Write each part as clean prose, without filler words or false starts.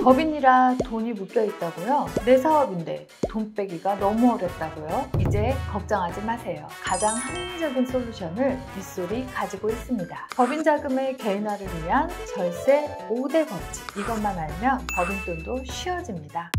법인이라 돈이 묶여 있다고요? 내 사업인데 돈 빼기가 너무 어렵다고요? 이제 걱정하지 마세요. 가장 합리적인 솔루션을 윗솔이 가지고 있습니다. 법인 자금의 개인화를 위한 절세 5대 법칙. 이것만 알면 법인 돈도 쉬워집니다.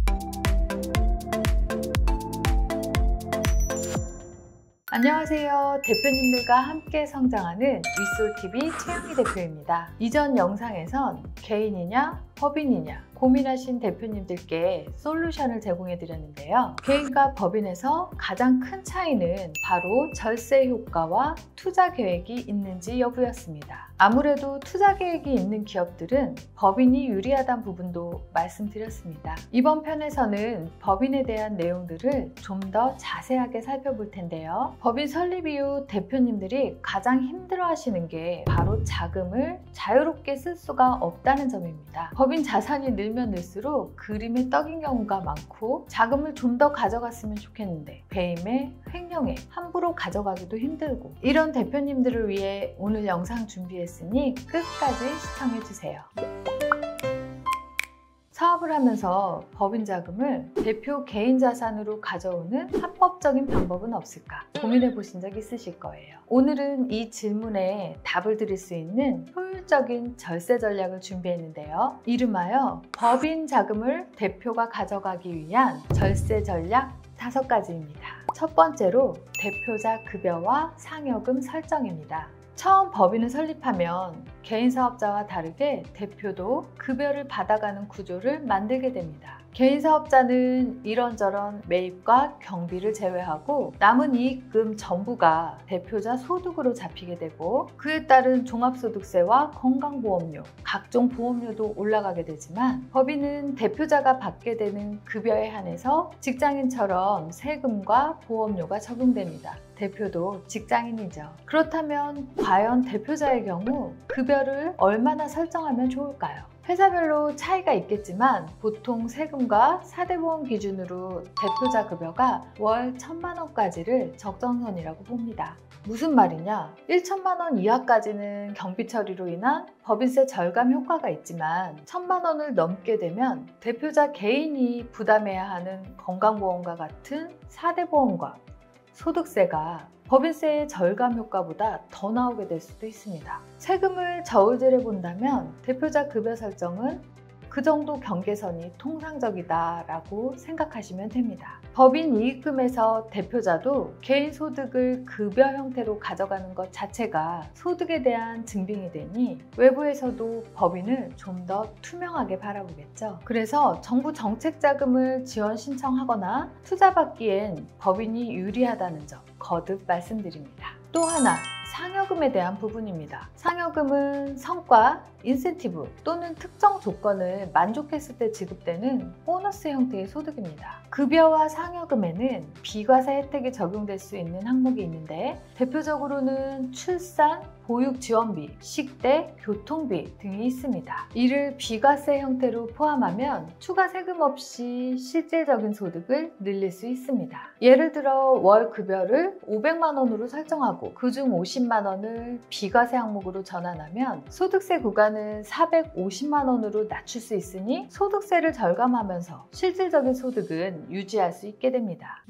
안녕하세요. 대표님들과 함께 성장하는 윗솔TV 최영희 대표입니다. 이전 영상에선 개인이냐 법인이냐 고민하신 대표님들께 솔루션을 제공해 드렸는데요. 개인과 법인에서 가장 큰 차이는 바로 절세 효과와 투자 계획이 있는지 여부였습니다. 아무래도 투자 계획이 있는 기업들은 법인이 유리하다는 부분도 말씀드렸습니다. 이번 편에서는 법인에 대한 내용들을 좀 더 자세하게 살펴볼 텐데요. 법인 설립 이후 대표님들이 가장 힘들어 하시는 게 바로 자금을 자유롭게 쓸 수가 없다는 점입니다. 법인 자산이 늘면 늘수록 그림에 떡인 경우가 많고 자금을 좀 더 가져갔으면 좋겠는데 배임에 횡령에 함부로 가져가기도 힘들고, 이런 대표님들을 위해 오늘 영상 준비했으니 끝까지 시청해주세요. 사업을 하면서 법인 자금을 대표 개인 자산으로 가져오는 합법적인 방법은 없을까 고민해 보신 적 있으실 거예요. 오늘은 이 질문에 답을 드릴 수 있는 효율적인 절세 전략을 준비했는데요. 이름하여 법인 자금을 대표가 가져가기 위한 절세 전략 5가지입니다. 첫 번째로 대표자 급여와 상여금 설정입니다. 처음 법인을 설립하면 개인 사업자와 다르게 대표도 급여를 받아가는 구조를 만들게 됩니다. 개인 사업자는 이런저런 매입과 경비를 제외하고 남은 이익금 전부가 대표자 소득으로 잡히게 되고, 그에 따른 종합소득세와 건강보험료, 각종 보험료도 올라가게 되지만, 법인은 대표자가 받게 되는 급여에 한해서 직장인처럼 세금과 보험료가 적용됩니다. 대표도 직장인이죠. 그렇다면 과연 대표자의 경우 급여를 얼마나 설정하면 좋을까요? 회사별로 차이가 있겠지만 보통 세금과 4대 보험 기준으로 대표자 급여가 월 1,000만 원까지를 적정선이라고 봅니다. 무슨 말이냐? 1,000만 원 이하까지는 경비 처리로 인한 법인세 절감 효과가 있지만 1,000만 원을 넘게 되면 대표자 개인이 부담해야 하는 건강보험과 같은 4대 보험과 소득세가 법인세의 절감 효과보다 더 나오게 될 수도 있습니다. 세금을 저울질해 본다면 대표자 급여 설정은 그 정도 경계선이 통상적이다라고 생각하시면 됩니다. 법인 이익금에서 대표자도 개인 소득을 급여 형태로 가져가는 것 자체가 소득에 대한 증빙이 되니 외부에서도 법인을 좀 더 투명하게 바라보겠죠. 그래서 정부 정책 자금을 지원 신청하거나 투자받기엔 법인이 유리하다는 점 거듭 말씀드립니다. 또 하나, 상여금에 대한 부분입니다. 상여금은 성과, 인센티브 또는 특정 조건을 만족했을 때 지급되는 보너스 형태의 소득입니다. 급여와 상여금에는 비과세 혜택이 적용될 수 있는 항목이 있는데 대표적으로는 출산, 보육 지원비, 식대, 교통비 등이 있습니다. 이를 비과세 형태로 포함하면 추가 세금 없이 실질적인 소득을 늘릴 수 있습니다. 예를 들어 월 급여를 500만 원으로 설정하고 그중 50만 원을 비과세 항목으로 전환하면 소득세 구간을 450만 원으로 낮출 수 있으니 소득세를 절감하면서 실질적인 소득은 유지할 수 있게 됩니다.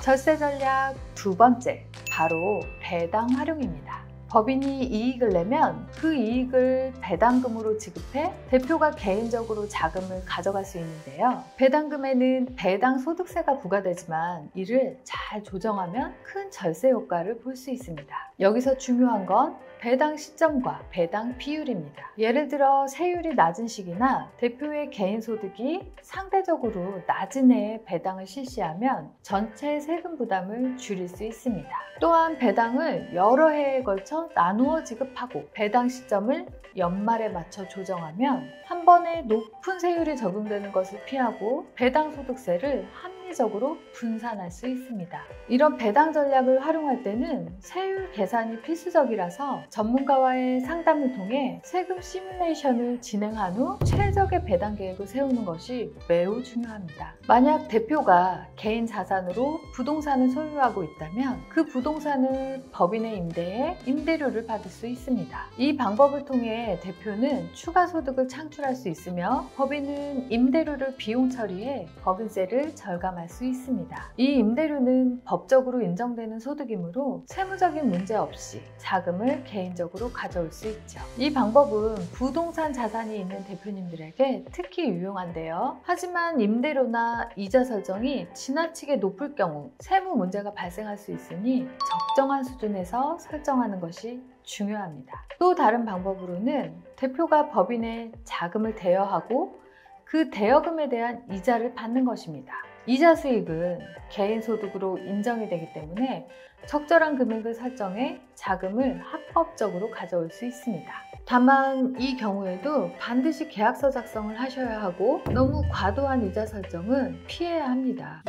절세 전략 두 번째, 바로 배당 활용입니다. 법인이 이익을 내면 그 이익을 배당금으로 지급해 대표가 개인적으로 자금을 가져갈 수 있는데요. 배당금에는 배당 소득세가 부과되지만 이를 잘 조정하면 큰 절세 효과를 볼 수 있습니다. 여기서 중요한 건 배당 시점과 배당 비율입니다. 예를 들어 세율이 낮은 시기나 대표의 개인 소득이 상대적으로 낮은 해에 배당을 실시하면 전체 세금 부담을 줄일 수 있습니다. 또한 배당을 여러 해에 걸쳐 나누어 지급하고 배당 시점을 연말에 맞춰 조정하면 한 번에 높은 세율이 적용되는 것을 피하고 배당 소득세를 한 합리적으로 분산할 수 있습니다. 이런 배당 전략을 활용할 때는 세율 계산이 필수적이라서 전문가와의 상담을 통해 세금 시뮬레이션을 진행한 후 최적의 배당 계획을 세우는 것이 매우 중요합니다. 만약 대표가 개인 자산으로 부동산을 소유하고 있다면 그 부동산을 법인에 임대해 임대료를 받을 수 있습니다. 이 방법을 통해 대표는 추가 소득을 창출할 수 있으며 법인은 임대료를 비용 처리해 법인세를 절감할 수 있습니다. 이 임대료는 법적으로 인정되는 소득이므로 세무적인 문제 없이 자금을 개인적으로 가져올 수 있죠. 이 방법은 부동산 자산이 있는 대표님들에게 특히 유용한데요. 하지만 임대료나 이자 설정이 지나치게 높을 경우 세무 문제가 발생할 수 있으니 적정한 수준에서 설정하는 것이 중요합니다. 또 다른 방법으로는 대표가 법인에 자금을 대여하고 그 대여금에 대한 이자를 받는 것입니다. 이자 수익은 개인 소득으로 인정이 되기 때문에 적절한 금액을 설정해 자금을 합법적으로 가져올 수 있습니다. 다만 이 경우에도 반드시 계약서 작성을 하셔야 하고 너무 과도한 이자 설정은 피해야 합니다.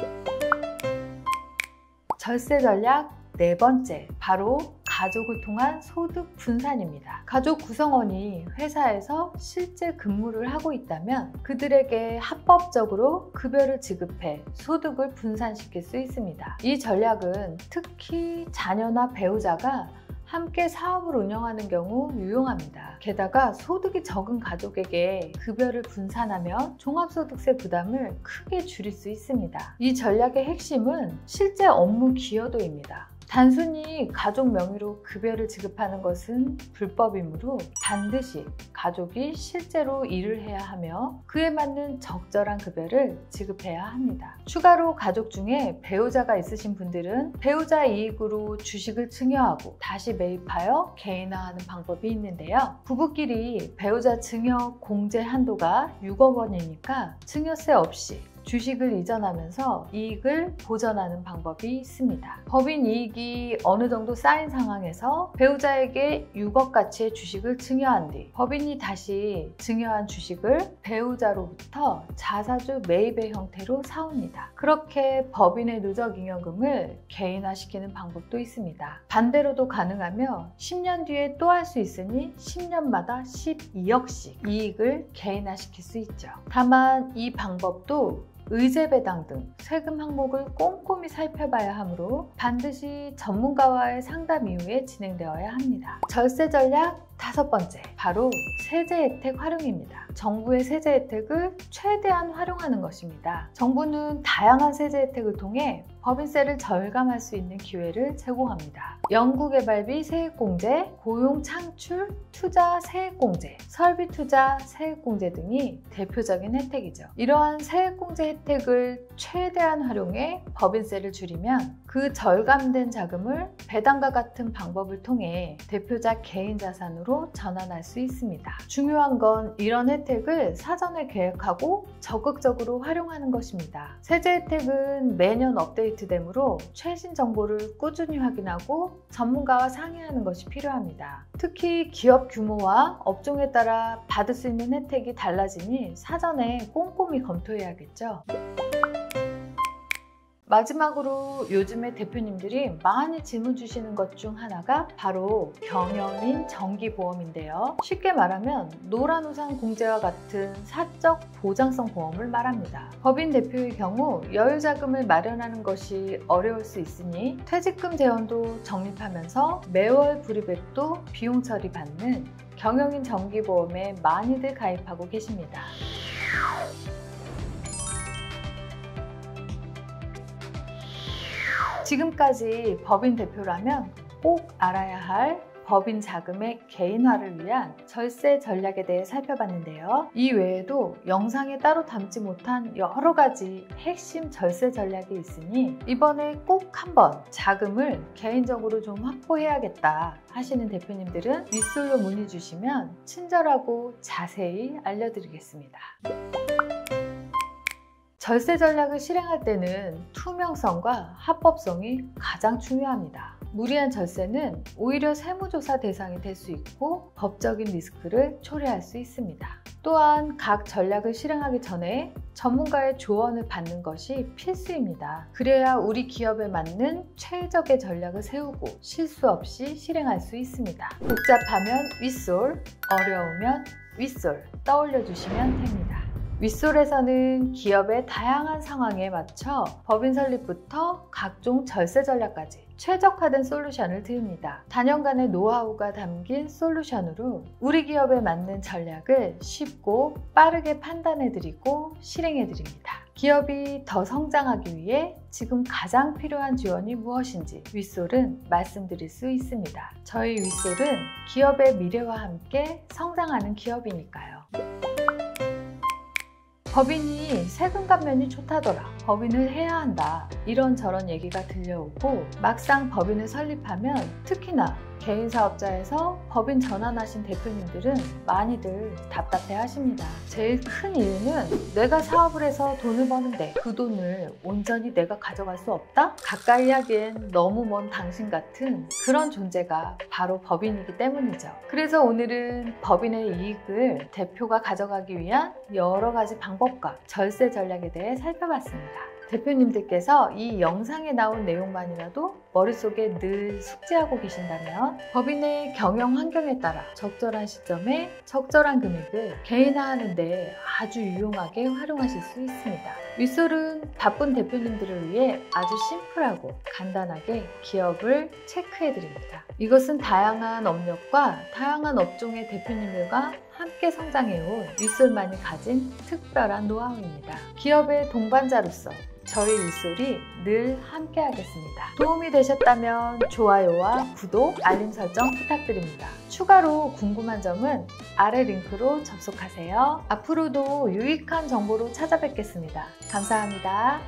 절세 전략 네 번째, 바로 가족을 통한 소득 분산입니다. 가족 구성원이 회사에서 실제 근무를 하고 있다면 그들에게 합법적으로 급여를 지급해 소득을 분산시킬 수 있습니다. 이 전략은 특히 자녀나 배우자가 함께 사업을 운영하는 경우 유용합니다. 게다가 소득이 적은 가족에게 급여를 분산하면 종합소득세 부담을 크게 줄일 수 있습니다. 이 전략의 핵심은 실제 업무 기여도입니다. 단순히 가족 명의로 급여를 지급하는 것은 불법이므로 반드시 가족이 실제로 일을 해야 하며 그에 맞는 적절한 급여를 지급해야 합니다. 추가로 가족 중에 배우자가 있으신 분들은 배우자 이익으로 주식을 증여하고 다시 매입하여 개인화하는 방법이 있는데요. 부부끼리 배우자 증여 공제 한도가 6억 원이니까 증여세 없이 주식을 이전하면서 이익을 보전하는 방법이 있습니다. 법인 이익이 어느 정도 쌓인 상황에서 배우자에게 6억 가치의 주식을 증여한 뒤 법인이 다시 증여한 주식을 배우자로부터 자사주 매입의 형태로 사옵니다. 그렇게 법인의 누적잉여금을 개인화시키는 방법도 있습니다. 반대로도 가능하며 10년 뒤에 또 할 수 있으니 10년마다 12억씩 이익을 개인화시킬 수 있죠. 다만 이 방법도 의제 배당 등 세금 항목을 꼼꼼히 살펴봐야 하므로 반드시 전문가와의 상담 이후에 진행되어야 합니다. 절세 전략 다섯 번째, 바로 세제 혜택 활용입니다. 정부의 세제 혜택을 최대한 활용하는 것입니다. 정부는 다양한 세제 혜택을 통해 법인세를 절감할 수 있는 기회를 제공합니다. 연구개발비 세액공제, 고용 창출, 투자 세액공제, 설비 투자 세액공제 등이 대표적인 혜택이죠. 이러한 세액공제 혜택을 최대한 활용해 법인세를 줄이면 그 절감된 자금을 배당과 같은 방법을 통해 대표자 개인 자산으로 전환할 수 있습니다. 중요한 건 이런 혜택을 사전에 계획하고 적극적으로 활용하는 것입니다. 세제 혜택은 매년 업데이트되므로 최신 정보를 꾸준히 확인하고 전문가와 상의하는 것이 필요합니다. 특히 기업 규모와 업종에 따라 받을 수 있는 혜택이 달라지니 사전에 꼼꼼히 검토해야겠죠. 마지막으로 요즘에 대표님들이 많이 질문 주시는 것 중 하나가 바로 경영인 정기보험인데요. 쉽게 말하면 노란우산 공제와 같은 사적 보장성 보험을 말합니다. 법인 대표의 경우 여유자금을 마련하는 것이 어려울 수 있으니 퇴직금 재원도 적립하면서 매월 불입액도 비용 처리받는 경영인 정기보험에 많이들 가입하고 계십니다. 지금까지 법인 대표라면 꼭 알아야 할 법인 자금의 개인화를 위한 절세 전략에 대해 살펴봤는데요. 이 외에도 영상에 따로 담지 못한 여러 가지 핵심 절세 전략이 있으니 이번에 꼭 한번 자금을 개인적으로 좀 확보해야겠다 하시는 대표님들은 윗솔로 문의 주시면 친절하고 자세히 알려드리겠습니다. 절세 전략을 실행할 때는 투명성과 합법성이 가장 중요합니다. 무리한 절세는 오히려 세무조사 대상이 될 수 있고 법적인 리스크를 초래할 수 있습니다. 또한 각 전략을 실행하기 전에 전문가의 조언을 받는 것이 필수입니다. 그래야 우리 기업에 맞는 최적의 전략을 세우고 실수 없이 실행할 수 있습니다. 복잡하면 윗솔, 어려우면 윗솔 떠올려 주시면 됩니다. 윗솔에서는 기업의 다양한 상황에 맞춰 법인 설립부터 각종 절세 전략까지 최적화된 솔루션을 드립니다. 다년간의 노하우가 담긴 솔루션으로 우리 기업에 맞는 전략을 쉽고 빠르게 판단해드리고 실행해드립니다. 기업이 더 성장하기 위해 지금 가장 필요한 지원이 무엇인지 윗솔은 말씀드릴 수 있습니다. 저희 윗솔은 기업의 미래와 함께 성장하는 기업이니까요. 법인이 세금 감면이 좋다더라, 법인을 해야 한다, 이런저런 얘기가 들려오고 막상 법인을 설립하면 특히나 개인 사업자에서 법인 전환하신 대표님들은 많이들 답답해 하십니다. 제일 큰 이유는 내가 사업을 해서 돈을 버는데 그 돈을 온전히 내가 가져갈 수 없다? 가까이 하기엔 너무 먼 당신 같은 그런 존재가 바로 법인이기 때문이죠. 그래서 오늘은 법인의 이익을 대표가 가져가기 위한 여러 가지 방법과 절세 전략에 대해 살펴봤습니다. 대표님들께서 이 영상에 나온 내용만이라도 머릿속에 늘 숙지하고 계신다면 법인의 경영 환경에 따라 적절한 시점에 적절한 금액을 개인화하는 데 아주 유용하게 활용하실 수 있습니다. 윗솔은 바쁜 대표님들을 위해 아주 심플하고 간단하게 기업을 체크해드립니다. 이것은 다양한 업력과 다양한 업종의 대표님들과 함께 성장해온 윗솔만이 가진 특별한 노하우입니다. 기업의 동반자로서 저희 윗솔이 늘 함께 하겠습니다. 도움이 되셨다면 좋아요와 구독, 알림 설정 부탁드립니다. 추가로 궁금한 점은 아래 링크로 접속하세요. 앞으로도 유익한 정보로 찾아뵙겠습니다. 감사합니다.